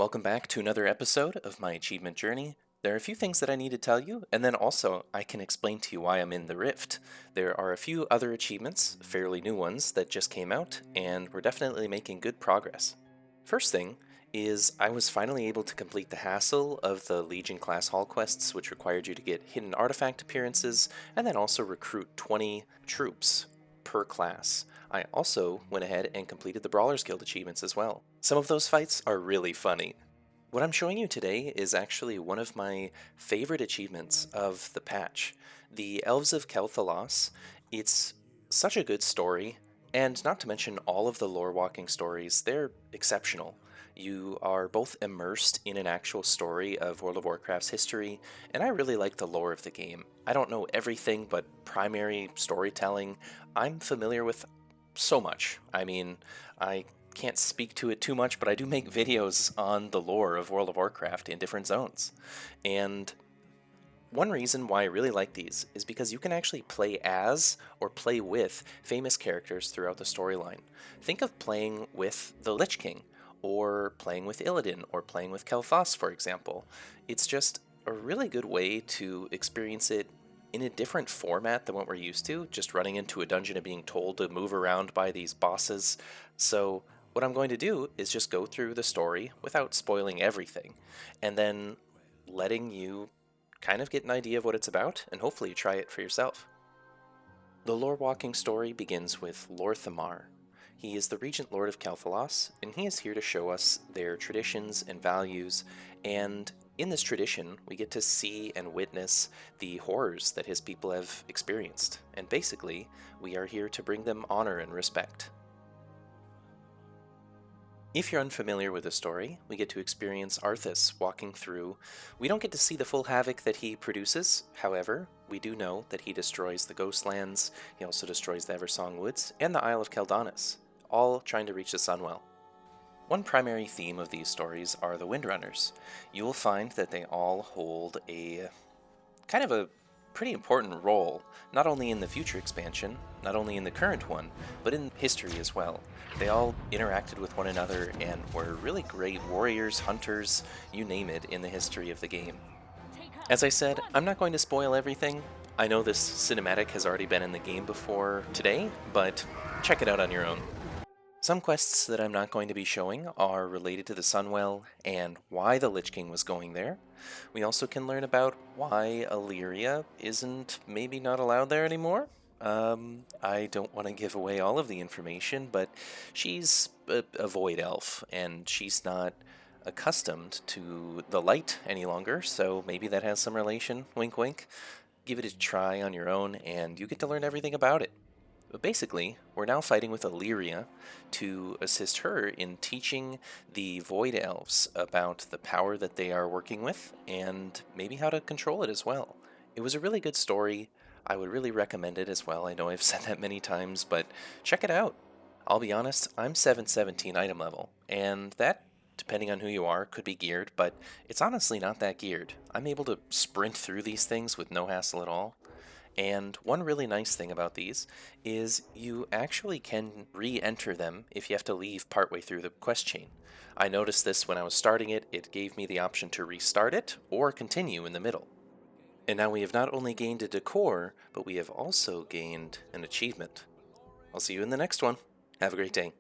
Welcome back to another episode of my achievement journey. There are a few things that I need to tell you, and then also I can explain to you why I'm in the Rift. There are a few other achievements, fairly new ones, that just came out, and we're definitely making good progress. First thing is I was finally able to complete the hassle of the Legion class hall quests, which required you to get hidden artifact appearances, and then also recruit 20 troops per class. I also went ahead and completed the Brawlers Guild achievements as well. Some of those fights are really funny. What I'm showing you today is actually one of my favorite achievements of the patch. The Elves of Quel'Thalas. It's such a good story, and not to mention all of the lore walking stories, they're exceptional. You are both immersed in an actual story of World of Warcraft's history, and I really like the lore of the game. I don't know everything, but primary storytelling, I'm familiar with so much. I mean, I can't speak to it too much, but I do make videos on the lore of World of Warcraft in different zones. And one reason why I really like these is because you can actually play as or play with famous characters throughout the storyline. Think of playing with the Lich King, or playing with Illidan, or playing with Quel'Thas, for example. It's just a really good way to experience it in a different format than what we're used to, just running into a dungeon and being told to move around by these bosses. So what I'm going to do is just go through the story without spoiling everything, and then letting you kind of get an idea of what it's about, and hopefully try it for yourself. The lore walking story begins with lor'themar. He is the Regent Lord of Quel'Thalas, and he is here to show us their traditions and values, and in this tradition, we get to see and witness the horrors that his people have experienced, and basically, we are here to bring them honor and respect. If you're unfamiliar with the story, we get to experience Arthas walking through. We don't get to see the full havoc that he produces, however, we do know that he destroys the Ghostlands, he also destroys the Eversong Woods, and the Isle of Quel'Thalas, all trying to reach the Sunwell. One primary theme of these stories are the Windrunners. You will find that they all hold a kind of a pretty important role, not only in the future expansion, not only in the current one, but in history as well. They all interacted with one another and were really great warriors, hunters, you name it, in the history of the game. As I said, I'm not going to spoil everything. I know this cinematic has already been in the game before today, but check it out on your own. Some quests that I'm not going to be showing are related to the Sunwell and why the Lich King was going there. We also can learn about why Illyria isn't maybe not allowed there anymore. I don't want to give away all of the information, but she's a void elf, and she's not accustomed to the light any longer, so maybe that has some relation, wink wink. Give it a try on your own, and you get to learn everything about it. But basically, we're now fighting with Illyria to assist her in teaching the Void Elves about the power that they are working with, and maybe how to control it as well. It was a really good story. I would really recommend it as well. I know I've said that many times, but check it out. I'll be honest, I'm 717 item level, and that, depending on who you are, could be geared, but it's honestly not that geared. I'm able to sprint through these things with no hassle at all. And one really nice thing about these is you actually can re-enter them if you have to leave partway through the quest chain. I noticed this when I was starting it, it gave me the option to restart it or continue in the middle. And now we have not only gained a decor, but we have also gained an achievement. I'll see you in the next one. Have a great day.